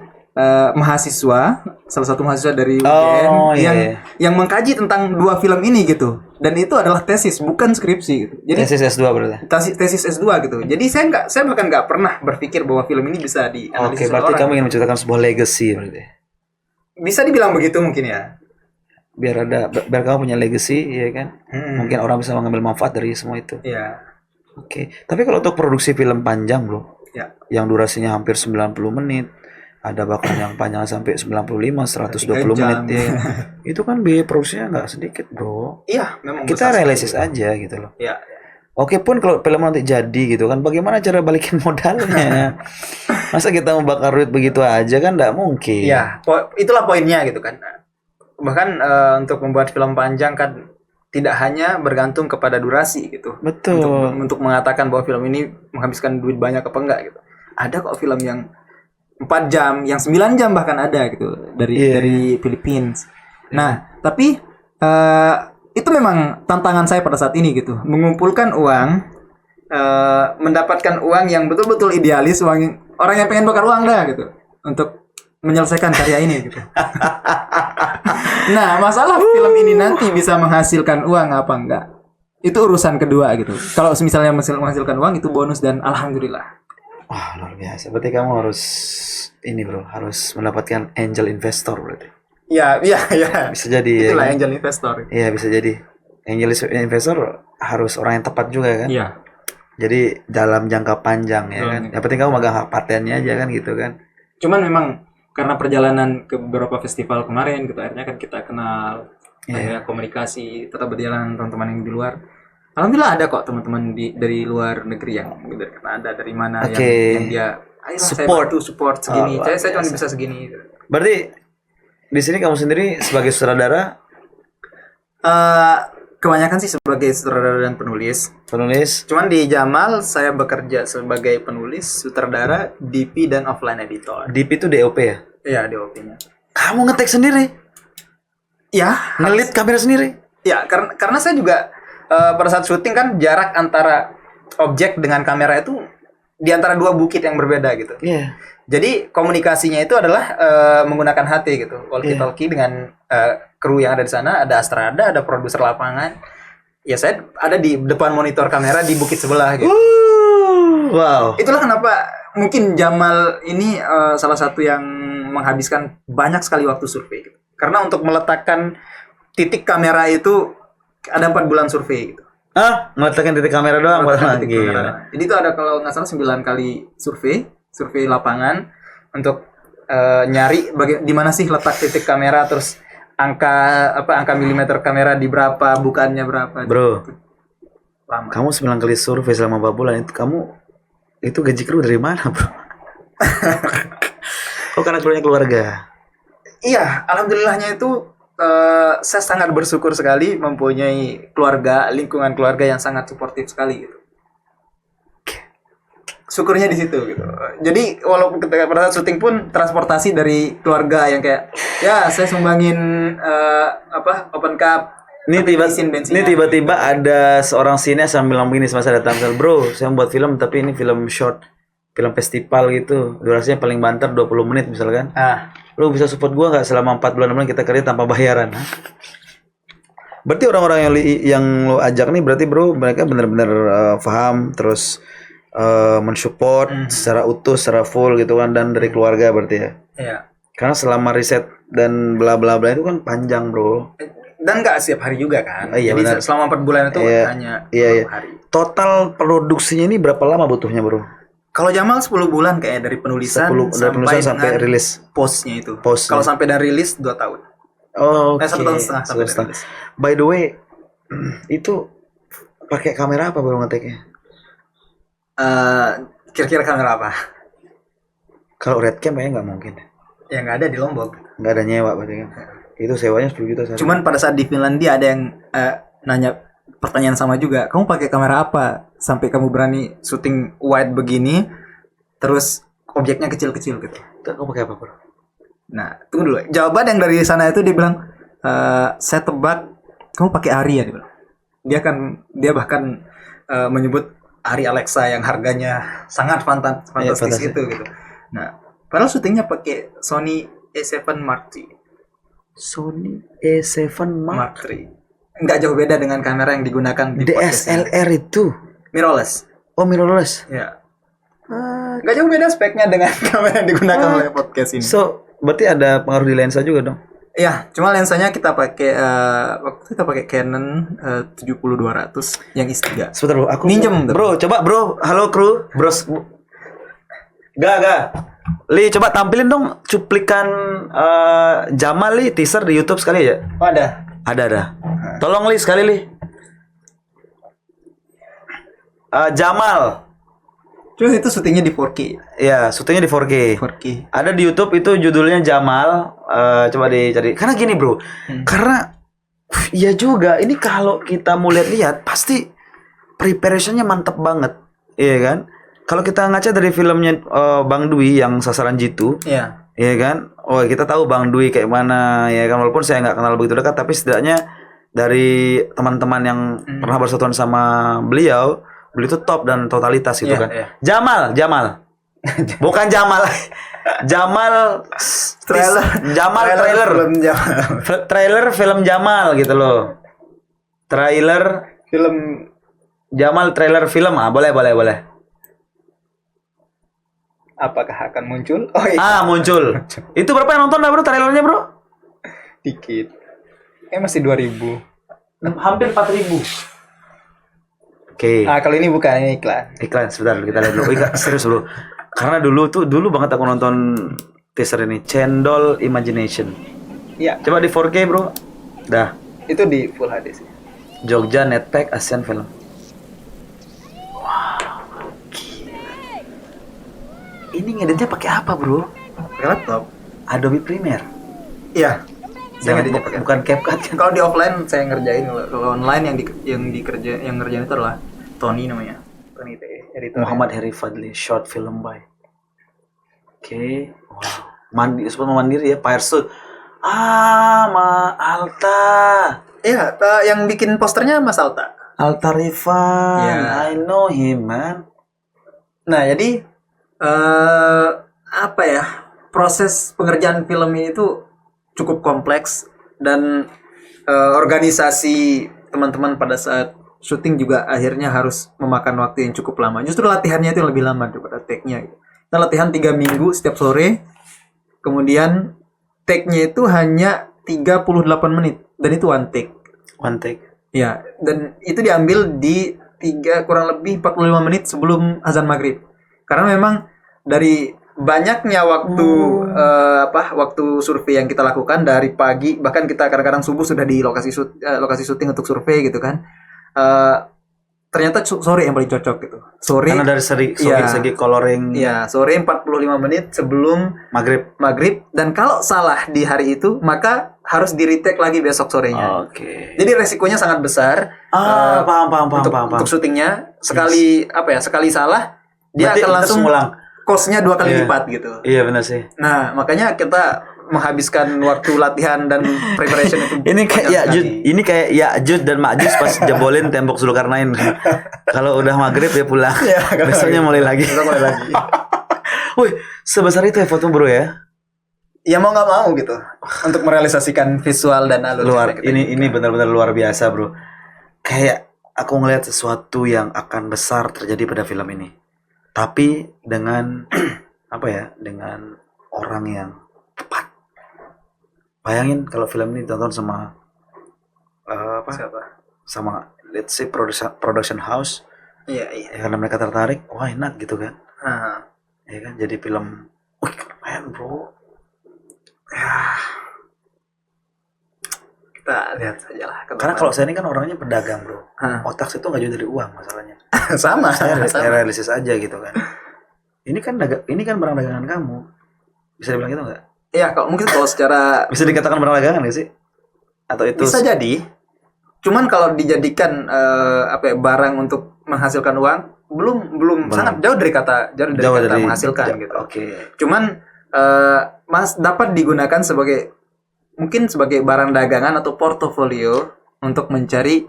mahasiswa, salah satu mahasiswa dari UGM yang mengkaji tentang dua film ini gitu. Dan itu adalah tesis, bukan skripsi gitu. Jadi tesis S2 berarti. Tesis S2 gitu. Jadi saya bahkan nggak pernah berpikir bahwa film ini bisa dianalisis. Oke, berarti kamu ingin menciptakan sebuah legacy berarti. Bisa dibilang begitu mungkin ya. Biar kamu punya legacy, ya kan? Mungkin orang bisa mengambil manfaat dari semua itu. Iya. Oke. Tapi kalau untuk produksi film panjang, bro, yang durasinya hampir 90 menit, ada bahkan yang panjang sampai 95, 120 menit ya. Itu kan biaya produksinya nggak sedikit, bro. Iya, memang. Kita realistis aja gitu loh. Iya. Oke, pun kalau film nanti jadi gitu kan, bagaimana cara balikin modalnya? Masa kita mau bakar duit begitu aja kan nggak mungkin. Iya, itulah poinnya gitu kan. Bahkan untuk membuat film panjang kan tidak hanya bergantung kepada durasi gitu. Betul. Untuk mengatakan bahwa film ini menghabiskan duit banyak apa enggak gitu. Ada kok film yang 4 jam, yang 9 jam bahkan ada gitu dari Philippines. Nah, tapi itu memang tantangan saya pada saat ini gitu. Mengumpulkan uang, mendapatkan uang yang betul-betul idealis, orang yang pengen bakar uang dah gitu untuk menyelesaikan karya ini gitu. Nah, masalah film ini nanti bisa menghasilkan uang apa enggak, itu urusan kedua gitu. Kalau misalnya menghasilkan uang itu bonus dan alhamdulillah. Wah, luar biasa. Berarti kamu harus harus mendapatkan angel investor berarti. Iya. Bisa jadi. Itulah ya, angel investor. Iya, bisa jadi. Angel investor harus orang yang tepat juga kan? Iya. Jadi dalam jangka panjang ya kan. Yang penting kamu megang hak patennya aja kan gitu kan. Cuman memang karena perjalanan ke beberapa festival kemarin gitu, akhirnya kan kita kenal, komunikasi tetap berjalan teman-teman yang di luar. Alhamdulillah ada kok teman-teman dari luar negeri yang dari Kanada, dari mana yang dia support segini. Saya cuma bisa segini. Berarti di sini kamu sendiri sebagai sutradara? Kebanyakan sih sebagai sutradara dan penulis. Cuman di Jamal saya bekerja sebagai penulis, sutradara, DP dan offline editor. DP itu DOP ya? Iya, DOP-nya. Kamu ngetek sendiri? Ya, Ngelit kamera sendiri. ya karena saya juga pada saat syuting kan jarak antara objek dengan kamera itu di antara dua bukit yang berbeda gitu. Iya. Jadi komunikasinya itu adalah menggunakan HT gitu, walkie-talkie dengan kru yang ada di sana, ada Astrada, ada produser lapangan. Ya saya ada di depan monitor kamera di bukit sebelah gitu. Wow. Itulah kenapa mungkin Jamal ini salah satu yang menghabiskan banyak sekali waktu survei gitu. Karena untuk meletakkan titik kamera itu ada 4 bulan survei gitu. Meletakkan titik kamera doang buat Meletakkan titik lagi. kamera. Jadi itu ada kalau nggak salah 9 kali survei lapangan untuk nyari di mana sih letak titik kamera, terus angka milimeter kamera di berapa, bukannya berapa. Bro, gitu. Lama. kamu 9 kali survei selama 4 bulan itu gaji kru dari mana, bro? Oh, karena krunya keluarga. Iya, alhamdulillahnya itu saya sangat bersyukur sekali mempunyai lingkungan keluarga yang sangat suportif sekali gitu. Syukurnya di situ gitu. Jadi walaupun ketika pada saat syuting pun transportasi dari keluarga yang kayak ya saya sumbangin open cup. Ini bensin. tiba-tiba ada seorang sinias sambil ngomong gini semasa datang, bro, saya membuat film tapi ini film short, film festival gitu, durasinya paling banter 20 menit misalkan. Lu bisa support gua nggak selama 4 bulan kita kerja tanpa bayaran? Berarti orang-orang yang lo ajak nih berarti bro mereka benar-benar paham terus mensupport secara utuh, secara full gitu kan, dan dari keluarga berarti ya. Iya. Karena selama riset dan bla bla bla itu kan panjang bro. Dan nggak setiap hari juga kan. Iya, jadi benar. selama 4 bulan itu hanya iya. hari. Total produksinya ini berapa lama butuhnya bro? Kalau Jamal 10 bulan kayak dari penulisan sampai rilis. Postnya itu. Post, kalau sampai dari rilis 2 tahun. Oh, oke. 1 tahun setengah sampai dari rilis. By the way, itu pakai kamera apa bro ngeteknya? Kira-kira kamera apa? Kalau Redcam kayaknya nggak mungkin. Ya nggak ada di Lombok. Nggak ada nyewa berarti kan? Itu sewanya 10 juta sehari. Cuman pada saat di Finlandia ada yang nanya pertanyaan sama juga. Kamu pakai kamera apa sampai kamu berani syuting wide begini, terus objeknya kecil-kecil gitu? Kamu pakai apa bro? Nah, tunggu dulu. Jawaban yang dari sana itu dia bilang, saya tebak kamu pakai Arri ya, dia bilang. Dia bahkan menyebut Arri Alexa yang harganya sangat fantastis gitu. Nah, padahal syutingnya pakai Sony A7 Mark III. Sony A7 Mark III. Nggak jauh beda dengan kamera yang digunakan di DSLR itu. Mirrorless. Oh, mirrorless. Ya. Nggak jauh beda speknya dengan kamera yang digunakan oleh podcast ini. So, berarti ada pengaruh di lensa juga dong? Ya, cuma lensanya kita pakai waktu kita pakai Canon 70-200 yang is3. Sebentar bro, aku minjem. Bro, coba bro, halo kru, bros. Gak. Li, coba tampilin dong cuplikan Jamal Li teaser di YouTube sekali ya. Oh, ada. Ada. Tolong Li sekali Li. Jamal. Cuma itu syutingnya di 4K. Ya, syutingnya di 4K. 4K. Ada di YouTube itu judulnya Jamal. Coba dicari. Karena gini bro, karena ya juga ini kalau kita mau lihat pasti preparationnya mantep banget, iya kan? Kalau kita ngaca dari filmnya Bang Dwi yang Sasaran Jitu, Iya. iya kan? Oh kita tahu Bang Dwi kayak mana, ya kan? Walaupun saya nggak kenal begitu dekat, tapi setidaknya dari teman-teman yang pernah bersatuan sama beliau itu top dan totalitas gitu kan. Iya. Jamal. Bukan Jamal. Trailer film Jamal gitu loh. Trailer Film Jamal trailer film. Boleh. apakah akan muncul? Oh iya. Muncul. Itu berapa yang nonton bro trailernya bro? Dikit. Masih 2000. Hampir 4000. Oke. Kalau ini bukan, ini iklan. Iklan sebentar kita lihat dulu. Serius bro. Karena dulu banget aku nonton teaser ini, Cendol Imagination. Iya. Coba di 4K bro. Dah. Itu di Full HD sih. Jogja Netpack Asian Film. Wow. Gila. Ini ngeditnya pakai apa bro? Pakai laptop. Adobe Premiere. Iya. Saya ngeditnya pakai. Bukan CapCut kan? Kalau di offline saya ngerjain, kalau online yang ngerjain itu adalah Tony namanya. Tony editor. Muhammad Heri Fadli, short film by. Oke. Wow. Mandiri ya, Payarsul. Alta. Iya, yang bikin posternya Mas Alta. Alta Rifan. Ya. I know him, man. Nah, jadi apa ya? Proses pengerjaan film ini tuh cukup kompleks dan organisasi teman-teman pada saat syuting juga akhirnya harus memakan waktu yang cukup lama. Justru latihannya itu lebih lama daripada take-nya. Kita latihan 3 minggu setiap sore. Kemudian take-nya itu hanya 38 menit dan itu one take. One take. Ya, dan itu diambil di kurang lebih 45 menit sebelum azan maghrib. Karena memang dari banyaknya waktu waktu survei yang kita lakukan dari pagi, bahkan kita kadang-kadang subuh sudah di lokasi syuting untuk survei gitu kan. Ternyata sore yang paling cocok gitu. Sore. Karena dari segi coloring. Iya, sore 45 menit sebelum maghrib. Dan kalau salah di hari itu, maka harus di-retake lagi besok sorenya. Oke. Jadi resikonya sangat besar. Paham. Untuk syutingnya sekali sekali salah dia berarti akan langsung ngulang. Cost-nya 2 kali lipat gitu. Iya benar sih. Nah, makanya kita menghabiskan waktu latihan dan preparation itu. Ini kayak Ya'juj dan Ma'juj pas jebolin tembok Zulkarnain. Kalau udah maghrib ya pulang. Besoknya mulai lagi. Wih, sebesar itu ya foto bro ya? Ya mau nggak mau gitu untuk merealisasikan visual dan alur. Ini benar-benar luar biasa bro. Kayak aku ngelihat sesuatu yang akan besar terjadi pada film ini. Tapi dengan dengan orang yang tepat. Bayangin kalau film ini ditonton sama Siapa? sama let's say production house. Iya. Karena mereka tertarik, why not gitu kan? Ya kan, jadi film, keren bro. Ya. Kita lihat saja lah. Karena kalau saya ini kan orangnya pedagang bro. Otak saya tuh nggak jauh dari uang masalahnya. Sama. Saya realistis aja gitu kan. Ini kan barang dagangan kamu. Bisa dibilang gitu nggak? Iya, kalau secara bisa dikatakan barang dagangan nggak sih? Atau itu bisa jadi. Cuman kalau dijadikan barang untuk menghasilkan uang, belum sangat jauh dari kata menghasilkan gitu. Oke. Cuman dapat digunakan sebagai barang dagangan atau portofolio untuk mencari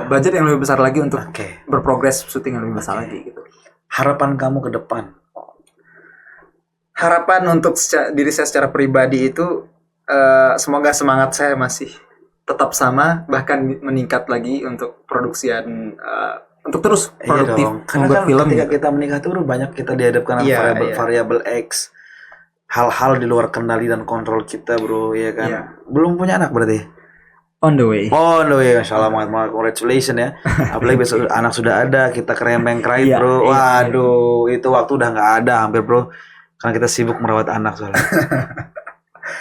budget yang lebih besar lagi untuk berprogres syuting yang lebih besar lagi gitu. Harapan kamu ke depan? Harapan untuk diri saya secara pribadi itu semoga semangat saya masih tetap sama, bahkan meningkat lagi untuk produksian untuk terus produktif membuat film. Ketika kita menikah tuh banyak kita dihadapkan variabel X, hal-hal di luar kendali dan kontrol kita bro, ya kan. Belum punya anak berarti? On the way, Masya Allah, congratulations ya. Apalagi besok anak sudah ada, kita kerembeng-kerait bro. Waduh, itu waktu udah nggak ada hampir bro, karena kita sibuk merawat anak soalnya.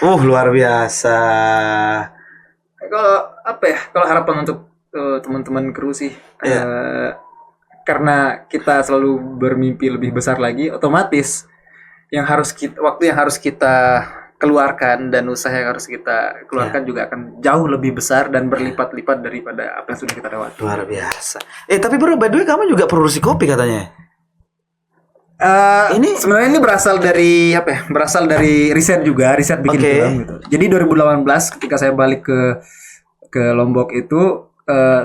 Luar biasa. Kalau harapan untuk teman-teman kru sih, karena kita selalu bermimpi lebih besar lagi, otomatis waktu yang harus kita keluarkan dan usaha yang harus kita keluarkan juga akan jauh lebih besar dan berlipat-lipat daripada apa yang sudah kita lewati. Luar biasa. Tapi bro, by the way kamu juga produksi kopi katanya? Ini sebenarnya berasal dari Berasal dari riset bikin film gitu. Jadi 2018 ketika saya balik ke Lombok itu,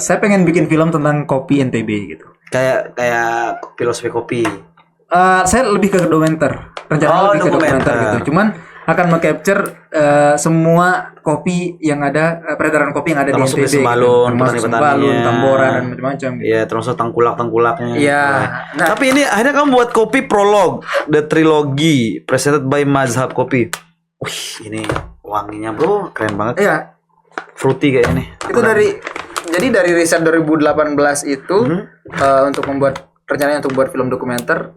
saya pengen bikin film tentang kopi NTB gitu. Kayak filosofi kopi. Saya lebih ke dokumenter. Rencananya lebih ke dokumenter gitu. Cuman akan meng-capture semua kopi yang ada, peredaran kopi yang ada di NTB. Termasuk Sembalun, Tambora dan macam-macam gitu. Iya, termasuk tangkulak-tangkulaknya. Iya. Nah, tapi ini akhirnya kamu buat kopi prolog, the trilogy presented by Mazhab Kopi. Wih, ini wanginya bro, keren banget. Iya. Fruity kayak ini. Itu dari riset 2018 itu untuk rencananya untuk buat film dokumenter,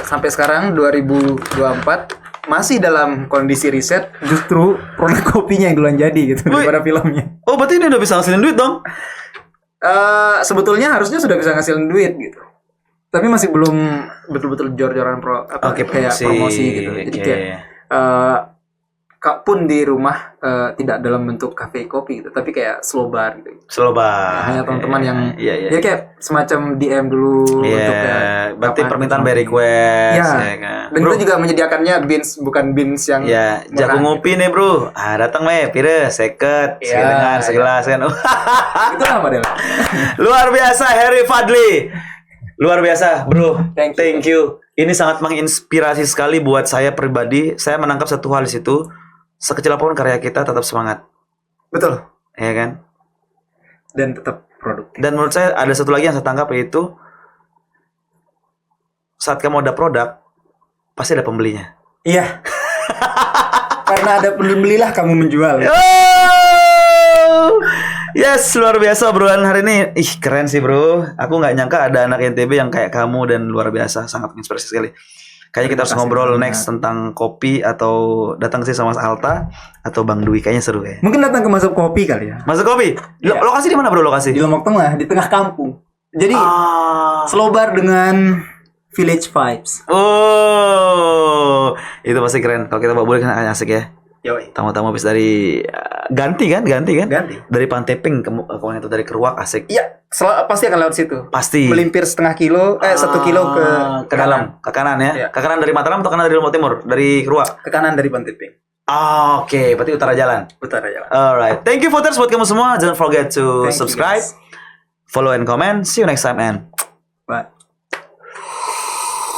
sampai sekarang 2024 masih dalam kondisi riset, justru produk kopinya yang duluan jadi gitu daripada filmnya. Berarti ini udah bisa ngasilin duit dong? Sebetulnya harusnya sudah bisa ngasilin duit gitu, tapi masih belum betul-betul jor-joran kayak promosi gitu. Jadi kayak pun di rumah tidak dalam bentuk kafe kopi gitu, tapi kayak slow bar gitu. Slow bar. Nah, hanya teman-teman yang Iya. ya kayak semacam DM dulu untuk berarti kapan permintaan gitu. by request Ya. ya kan. Dan Bro, itu juga menyediakannya beans, bukan beans yang ya, jago murah. ngopi nih, Bro. Datang weh, pire, seket, Ya, sedengar, segelas kan. Itu apa Del? Luar biasa Harry Fadli. Luar biasa, Bro. Thank you. Ini sangat menginspirasi sekali buat saya pribadi. Saya menangkap satu hal di situ. Sekecil apapun karya kita tetap semangat. Betul. Ya kan? Dan tetap produktif. Dan menurut saya ada satu lagi yang saya tangkap, yaitu saat kamu ada produk, pasti ada pembelinya. Iya. Karena ada pembelilah kamu menjual. Oh! Yes, luar biasa obrolan hari ini. Ih, keren sih, Bro. Aku nggak nyangka ada anak NTB yang kayak kamu dan luar biasa, sangat menginspirasi sekali. Kayaknya kita harus Terima kasih ngobrol banyak. next tentang kopi, atau datang sih sama Mas Alta atau Bang Dwi, kayaknya seru ya. Mungkin datang ke Masuk Kopi kali ya. Masuk kopi. Iya. Lokasi di mana, Bro? Lokasi? Di Lombok Tengah, di tengah kampung. Jadi Ah. slow bar dengan village vibes. Oh, itu pasti keren. Kalau kita bawa boleh kan asik ya. Yoi. Tamu-tamu habis dari ganti kan? Ganti. Dari Panteping ke itu dari Keruak, asik. Iya, pasti akan lewat situ. Pasti. Melimpir 1 kilo ke dalam, ke kanan ya. Iya. Ke kanan dari Mataram atau kanan dari Lombok Timur? Dari Keruak. ke kanan dari Panteping. Oke, berarti utara jalan. Utara jalan. Alright. Thank you voters buat kamu semua. Jangan forget to Thank you, subscribe, guys. follow and comment. See you next time and Bye.